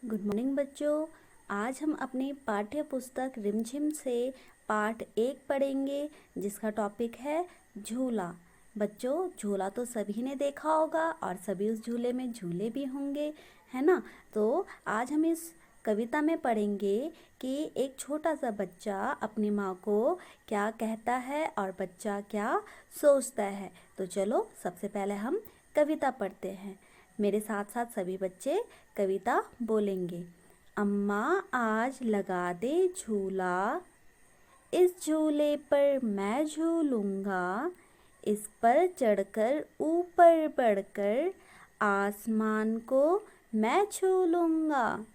Good morning बच्चों। आज हम अपनी पाठ्य पुस्तक रिमझिम से पाठ 1 पढ़ेंगे जिसका टॉपिक है झूला। बच्चों, झूला तो सभी ने देखा होगा और सभी उस झूले में झूले भी होंगे, है ना। तो आज हम इस कविता में पढ़ेंगे कि एक छोटा सा बच्चा अपनी माँ को क्या कहता है और बच्चा क्या सोचता है। तो चलो सबसे पहले हम कविता पढ़ते हैं। मेरे साथ साथ सभी बच्चे कविता बोलेंगे। अम्मा आज लगा दे झूला, इस झूले पर मैं झूलूंगा, इस पर चढ़कर ऊपर बढ़कर आसमान को मैं छू लूंगा।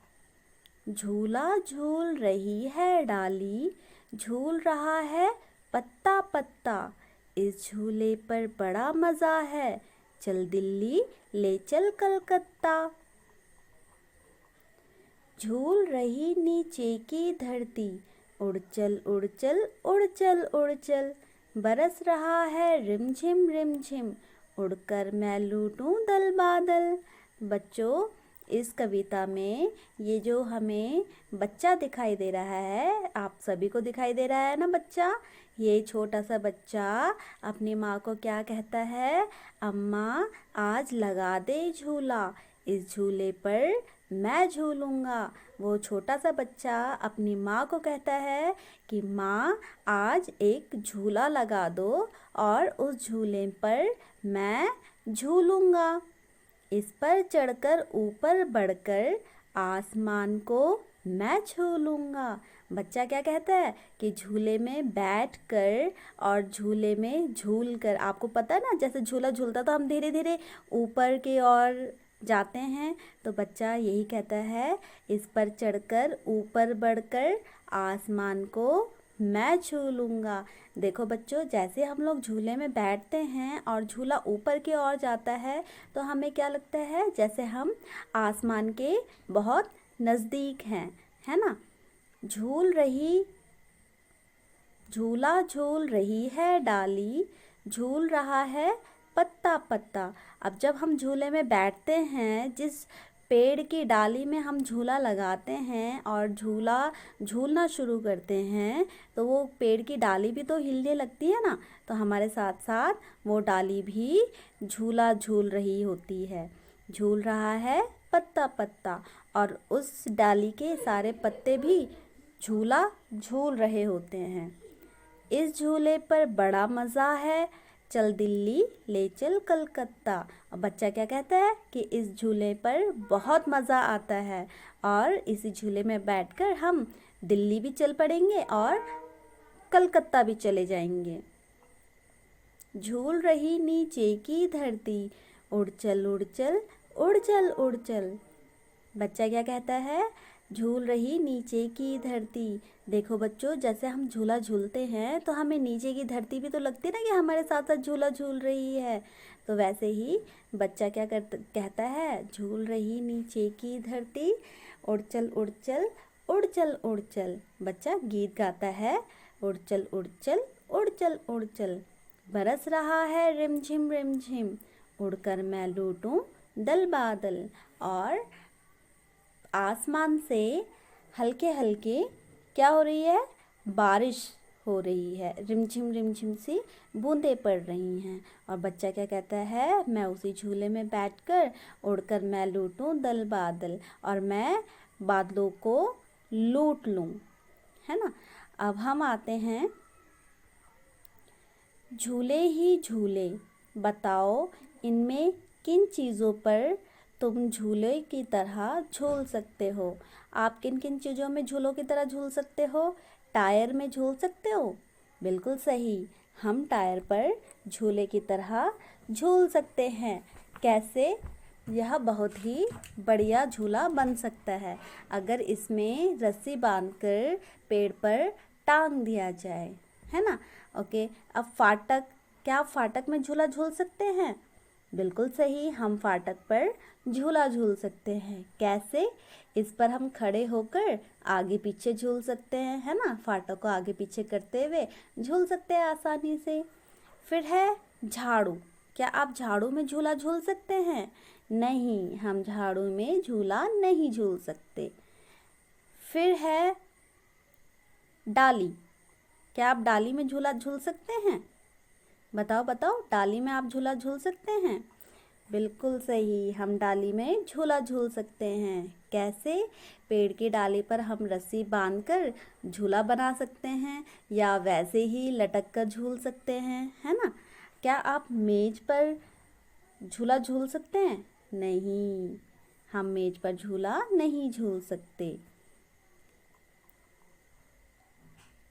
झूला झूल रही है डाली, झूल रहा है पत्ता पत्ता, इस झूले पर बड़ा मज़ा है, चल दिल्ली ले चल कलकत्ता। झूल रही नीचे की धरती, उड़ चल उड़ चल उड़ चल उड़ चल, बरस रहा है रिमझिम रिमझिम, उड़कर मैं लूटूं दल बादल। बच्चों, इस कविता में ये जो हमें बच्चा दिखाई दे रहा है, आप सभी को दिखाई दे रहा है ना बच्चा। ये छोटा सा बच्चा अपनी माँ को क्या कहता है? अम्मा आज लगा दे झूला, इस झूले पर मैं झूलूंगा। वो छोटा सा बच्चा अपनी माँ को कहता है कि माँ आज एक झूला लगा दो और उस झूले पर मैं झूलूंगा, इस पर चढ़कर ऊपर बढ़कर आसमान को मैं छू लूँगा। बच्चा क्या कहता है कि झूले में बैठ कर और झूले में झूल कर, आपको पता है ना, जैसे झूला झूलता तो हम धीरे धीरे ऊपर की ओर जाते हैं, तो बच्चा यही कहता है, इस पर चढ़कर ऊपर बढ़कर आसमान को मैं छू लूँगा। देखो बच्चों, जैसे हम लोग झूले में बैठते हैं और झूला ऊपर की ओर जाता है तो हमें क्या लगता है, जैसे हम आसमान के बहुत नज़दीक हैं, है ना। झूला झूल रही है डाली, झूल रहा है पत्ता पत्ता। अब जब हम झूले में बैठते हैं, जिस पेड़ की डाली में हम झूला लगाते हैं और झूला झूलना शुरू करते हैं, तो वो पेड़ की डाली भी तो हिलने लगती है ना, तो हमारे साथ साथ वो डाली भी झूला झूल रही होती है। झूल रहा है पत्ता पत्ता और उस डाली के सारे पत्ते भी झूला झूल रहे होते हैं। इस झूले पर बड़ा मज़ा है, चल दिल्ली ले चल कलकत्ता। और बच्चा क्या कहता है कि इस झूले पर बहुत मज़ा आता है और इसी झूले में बैठकर हम दिल्ली भी चल पड़ेंगे और कलकत्ता भी चले जाएंगे। झूल रही नीचे की धरती, उड़ चल उड़ चल उड़ चल उड़ चल। बच्चा क्या कहता है? झूल रही नीचे की धरती। देखो बच्चों, जैसे हम झूला झूलते हैं तो हमें नीचे की धरती भी तो लगती है ना कि हमारे साथ साथ झूला झूल रही है। तो वैसे ही बच्चा क्या कहता है? झूल रही नीचे की धरती, उड़ चल उड़ चल उड़ चल उड़ चल। बच्चा गीत गाता है, उड़ चल उड़ चल उड़ चल उड़ चल, बरस रहा है रिमझिम रिमझिम, उड़कर मैं लूटूं दल बादल। और आसमान से हल्के हल्के क्या हो रही है? बारिश हो रही है, रिमझिम सी बूंदें पड़ रही हैं। और बच्चा क्या कहता है? मैं उसी झूले में बैठकर उड़कर मैं लूटूं दल बादल और मैं बादलों को लूट लूं, है ना। अब हम आते हैं, झूले ही झूले बताओ इनमें किन चीज़ों पर तुम झूले की तरह झूल सकते हो। आप किन किन चीज़ों में झूलों की तरह झूल सकते हो? टायर में झूल सकते हो, बिल्कुल सही। हम टायर पर झूले की तरह झूल सकते हैं। कैसे? यह बहुत ही बढ़िया झूला बन सकता है अगर इसमें रस्सी बांधकर पेड़ पर टांग दिया जाए, है ना। ओके, अब फाटक, क्या आप फाटक में झूला झूल सकते हैं? बिल्कुल सही, हम फाटक पर झूला झूल सकते हैं। कैसे? इस पर हम खड़े होकर आगे पीछे झूल सकते हैं, है ना। फाटक को आगे पीछे करते हुए झूल सकते हैं आसानी से। फिर है झाड़ू। क्या आप झाड़ू में झूला झूल सकते हैं? नहीं, हम झाड़ू में झूला नहीं झूल सकते। फिर है डाली। क्या आप डाली में झूला झूल सकते हैं? बताओ बताओ, डाली में आप झूला झूल सकते हैं? बिल्कुल सही, हम डाली में झूला झूल सकते हैं। कैसे? पेड़ की डाली पर हम रस्सी बांधकर झूला बना सकते हैं, या वैसे ही लटक कर झूल सकते हैं, है ना। क्या आप मेज पर झूला झूल सकते हैं? नहीं, हम मेज पर झूला नहीं झूल सकते।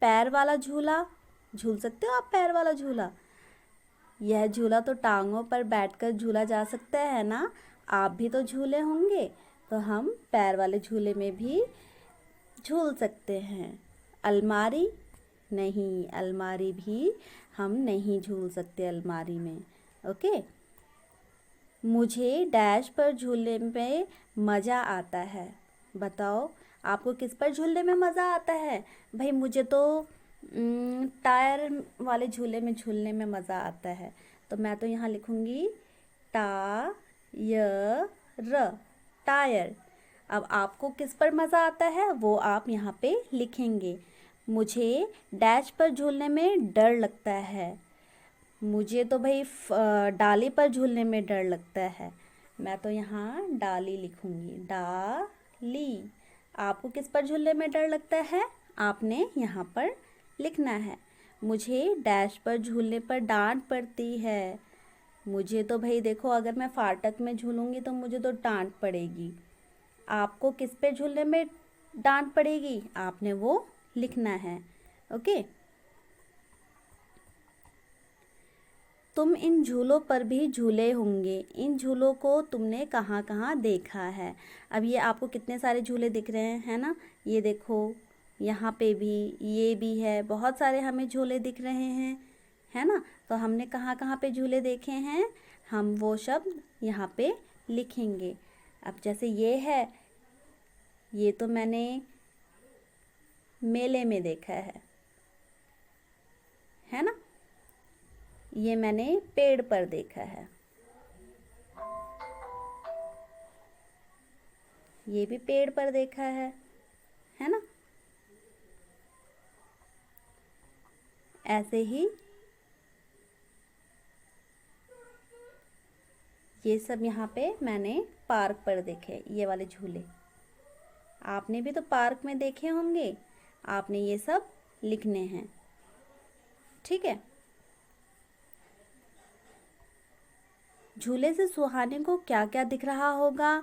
पैर वाला झूला झूल सकते हो आप? पैर वाला झूला, यह झूला तो टांगों पर बैठकर झूला जा सकता है ना। आप भी तो झूले होंगे, तो हम पैर वाले झूले में भी झूल सकते हैं। अलमारी, नहीं, अलमारी भी हम नहीं झूल सकते अलमारी में। ओके। मुझे डैश पर झूलने में मज़ा आता है। बताओ, आपको किस पर झूलने में मज़ा आता है? भाई मुझे तो टायर वाले झूले में झूलने में मज़ा आता है। तो मैं तो यहाँ लिखूँगी टायर, टायर। अब आपको किस पर मज़ा आता है वो आप यहाँ पे लिखेंगे। मुझे डैश पर झूलने में डर लगता है। मुझे तो भाई डाली पर झूलने में डर लगता है। मैं तो यहाँ डाली लिखूँगी, डाली। आपको किस पर झूलने में डर लगता है? आपने यहाँ पर लिखना है। मुझे डैश पर झूलने पर डांट पड़ती है। मुझे तो भाई देखो, अगर मैं फाटक में झूलूंगी तो मुझे तो डांट पड़ेगी। आपको किस पे झूलने में डांट पड़ेगी? आपने वो लिखना है। ओके। तुम इन झूलों पर भी झूले होंगे। इन झूलों को तुमने कहाँ कहाँ देखा है? अब ये आपको कितने सारे झूले दिख रहे हैं, है ना। ये देखो, यहाँ पे भी, ये भी है, बहुत सारे हमें झूले दिख रहे हैं, है ना। तो हमने कहाँ कहाँ पे झूले देखे हैं, हम वो शब्द यहाँ पे लिखेंगे। अब जैसे ये है, ये तो मैंने मेले में देखा है ना। ये मैंने पेड़ पर देखा है। ये भी पेड़ पर देखा है ना। ऐसे ही ये सब यहाँ पे मैंने पार्क पर देखे, ये वाले झूले। आपने भी तो पार्क में देखे होंगे, आपने ये सब लिखने हैं। ठीक है। झूले से सुहाने को क्या क्या दिख रहा होगा?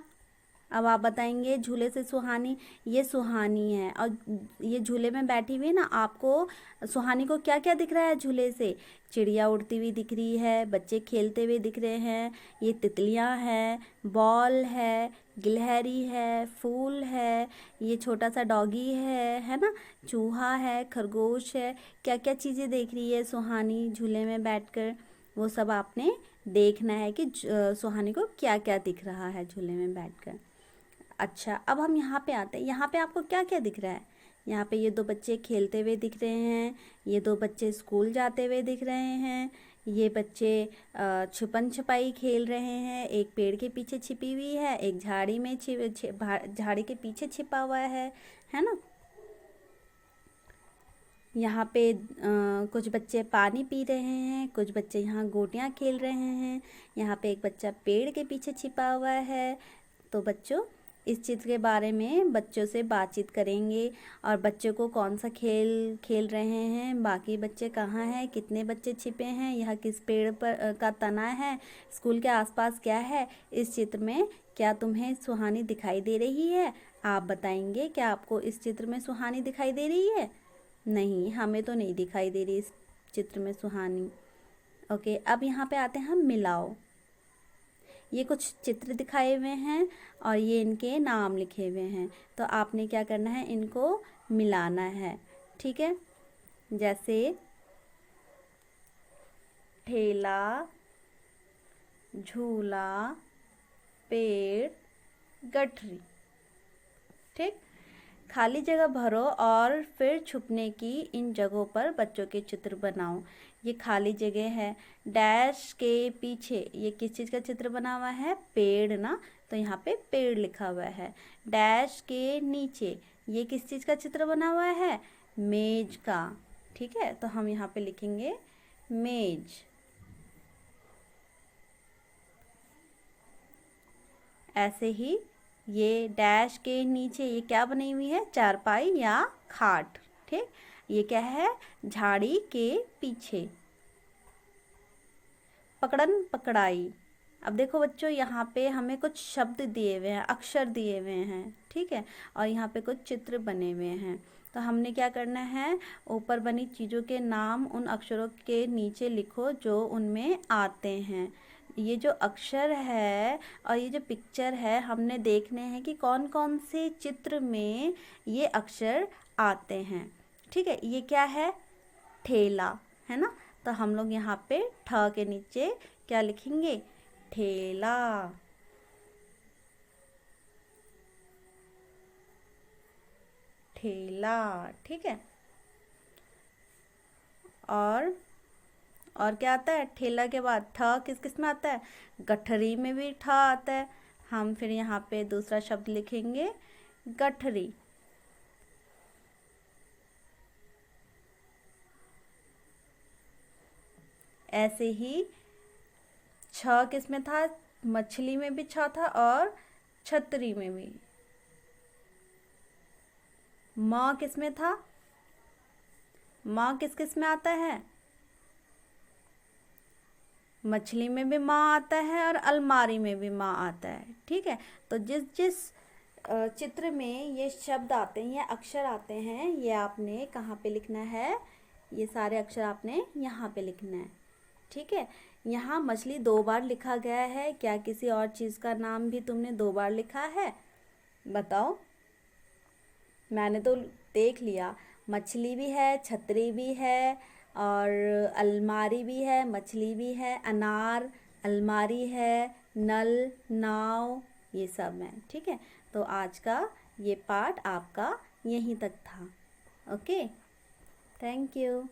अब आप बताएंगे झूले से सुहानी, ये सुहानी है, और ये झूले में बैठी हुई है ना, आपको सुहानी को क्या क्या दिख रहा है झूले से? चिड़िया उड़ती हुई दिख रही है, बच्चे खेलते हुए दिख रहे हैं, ये तितलियां हैं, बॉल है, गिलहरी है, फूल है, ये छोटा सा डॉगी है ना, चूहा है, खरगोश है। क्या क्या चीज़ें देख रही है सुहानी झूले में बैठकर? वो सब आपने देखना है कि सुहानी को क्या क्या दिख रहा है झूले में बैठकर। अच्छा, अब हम यहाँ पे आते हैं। यहाँ पे आपको क्या क्या दिख रहा है? यहाँ पे ये दो बच्चे खेलते हुए दिख रहे हैं, ये दो बच्चे स्कूल जाते हुए दिख रहे हैं, ये बच्चे छुपन छुपाई खेल रहे हैं, एक पेड़ के पीछे छिपी हुई है, एक झाड़ी में झाड़ी के पीछे छिपा हुआ है ना। यहाँ पे कुछ बच्चे पानी पी रहे हैं, कुछ बच्चे यहाँ गोटियाँ खेल रहे हैं, यहाँ पे एक बच्चा पेड़ के पीछे छिपा हुआ है। तो बच्चों, इस चित्र के बारे में बच्चों से बातचीत करेंगे, और बच्चों को कौन सा खेल खेल रहे हैं, बाकी बच्चे कहाँ हैं, कितने बच्चे छिपे हैं, यह किस पेड़ पर का तना है, स्कूल के आसपास क्या है, इस चित्र में क्या तुम्हें सुहानी दिखाई दे रही है? आप बताएंगे क्या आपको इस चित्र में सुहानी दिखाई दे रही है? नहीं, हमें तो नहीं दिखाई दे रही इस चित्र में सुहानी। ओके, अब यहाँ पे आते हैं हम मिलाओ। ये कुछ चित्र दिखाए हुए हैं और ये इनके नाम लिखे हुए हैं, तो आपने क्या करना है, इनको मिलाना है। ठीक है। जैसे ठेला, झूला, पेड़, गठरी। ठीक। खाली जगह भरो और फिर छुपने की इन जगहों पर बच्चों के चित्र बनाओ। ये खाली जगह है। डैश के पीछे ये किस चीज़ का चित्र बना हुआ है? पेड़ ना, तो यहाँ पे पेड़ लिखा हुआ है। डैश के नीचे ये किस चीज़ का चित्र बना हुआ है? मेज का। ठीक है, तो हम यहाँ पे लिखेंगे मेज। ऐसे ही ये डैश के नीचे ये क्या बनी हुई है? चारपाई या खाट। ठीक, ये क्या है? झाड़ी के पीछे। पकड़न पकड़ाई। अब देखो बच्चों, यहाँ पे हमें कुछ शब्द दिए हुए हैं, अक्षर दिए हुए हैं, ठीक है, और यहाँ पे कुछ चित्र बने हुए हैं। तो हमने क्या करना है? ऊपर बनी चीज़ों के नाम उन अक्षरों के नीचे लिखो जो उनमें आते हैं। ये जो अक्षर है और ये जो पिक्चर है, हमने देखने हैं कि कौन कौन से चित्र में ये अक्षर आते हैं। ठीक है, ये क्या है? ठेला, है ना? तो हम लोग यहाँ पे ठ के नीचे क्या लिखेंगे? ठेला। ठेला, ठीक है। और क्या आता है ठेला के बाद? ठ किस किस में आता है? गठरी में भी ठ आता है। हम फिर यहाँ पे दूसरा शब्द लिखेंगे गठरी। ऐसे ही छ किस में था? मछली में भी छ था और छतरी में भी। म किस में था? म किस किस में आता है? मछली में भी माँ आता है और अलमारी में भी माँ आता है। ठीक है, तो जिस जिस चित्र में ये शब्द आते हैं, ये अक्षर आते हैं, ये आपने कहाँ पे लिखना है? ये सारे अक्षर आपने यहाँ पे लिखना है। ठीक है, यहाँ मछली 2 बार लिखा गया है। क्या किसी और चीज़ का नाम भी तुमने 2 बार लिखा है? बताओ। मैंने तो देख लिया, मछली भी है, छतरी भी है और अलमारी भी है, मछली भी है, अनार, अलमारी है, नल, नाव, ये सब है। ठीक है, तो आज का ये पार्ट आपका यहीं तक था। Okay, thank you.